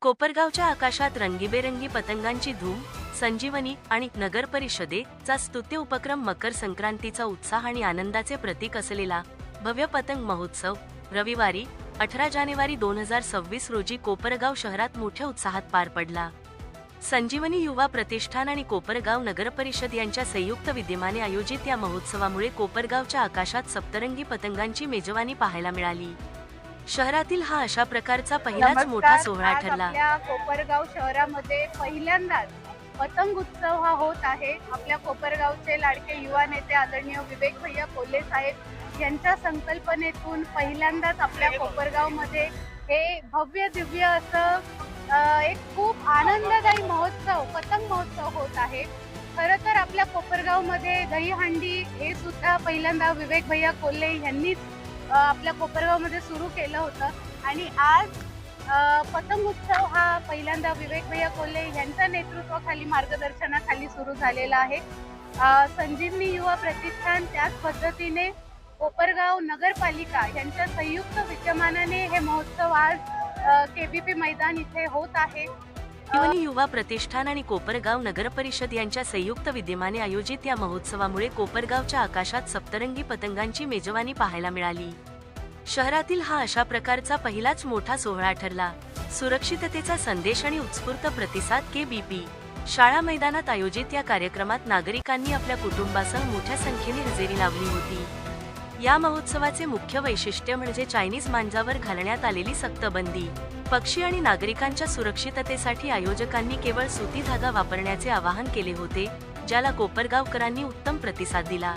कोपरगावच्या आकाशात रंगीबेरंगी पतंगांची धूम. संजीवनी आणि नगर परिषदेचा स्तुत्य उपक्रम. मकर संक्रांतीचा उत्साह आणि आनंदाचे प्रतीक असलेला भव्य पतंग महोत्सव रविवारी 18 जानेवारी 2026 रोजी कोपरगाव शहरात मोठ्या उत्साहात पार पडला. संजीवनी युवा प्रतिष्ठान आणि कोपरगाव नगर परिषद यांच्या संयुक्त विद्यमाने आयोजित या महोत्सवामुळे कोपरगावच्या आकाशात सप्तरंगी पतंगांची मेजवानी पाहायला मिळाली. शहरातील हा अशा प्रकारचा पहिलाच मोठा सोहळा ठरला. आपल्या कोपरगाव शहरामध्ये पहिल्यांदाच पतंग उत्सव हा होत आहे. आपल्या कोपरगावचे लाडके युवा नेते आदरणीय विवेक भैया कोल्हे साहेब यांच्या संकल्पनेतून पहिल्यांदाच आपल्या कोपरगावमध्ये हे भव्य दिव्य असं एक खूप आनंददायी महोत्सव पतंग महोत्सव होत आहे. खरं तर आपल्या कोपरगावमध्ये दहीहंडी हे सुद्धा पहिल्यांदा विवेक भैया कोल्हे यांनीच आपल्या कोपरगावमध्ये सुरू केलं होतं आणि आज पतंग उत्सव हा पहिल्यांदा विवेक भैया कोल्हे यांच्या नेतृत्वाखाली मार्गदर्शनाखाली सुरू झालेला आहे. संजीवनी युवा प्रतिष्ठान त्याच पद्धतीने कोपरगाव नगरपालिका यांच्या संयुक्त विद्यमानाने हे महोत्सव आज केबीपी मैदान इथे होत आहे. संजीवनी युवा प्रतिष्ठान आणि कोपरगाव नगर परिषद यांच्या संयुक्त विद्यमाने आयोजित या महोत्सवामुळे कोपरगावच्या आकाशात सप्तरंगी पतंगांची मेजवानी पाहायला मिळाली. शहरातील हा अशा प्रकारचा पहिलाच मोठा सोहळा ठरला. सुरक्षिततेचा संदेश आणि उत्स्फूर्त प्रतिसाद. केबीपी शाळा मैदानात आयोजित या कार्यक्रमात नागरिकांनी आपल्या कुटुंबासह मोठ्या संख्येने हजेरी लावली होती. या महोत्सवाचे मुख्य वैशिष्ट्य म्हणजे चायनीज मांजावर घालण्यात आलेली सक्त बंदी. पक्षी आणि नागरिकांच्या सुरक्षिततेसाठी आयोजकांनी केवळ सुती धागा वापरण्याचे आवाहन केले होते, ज्याला कोपरगावकरांनी उत्तम प्रतिसाद दिला.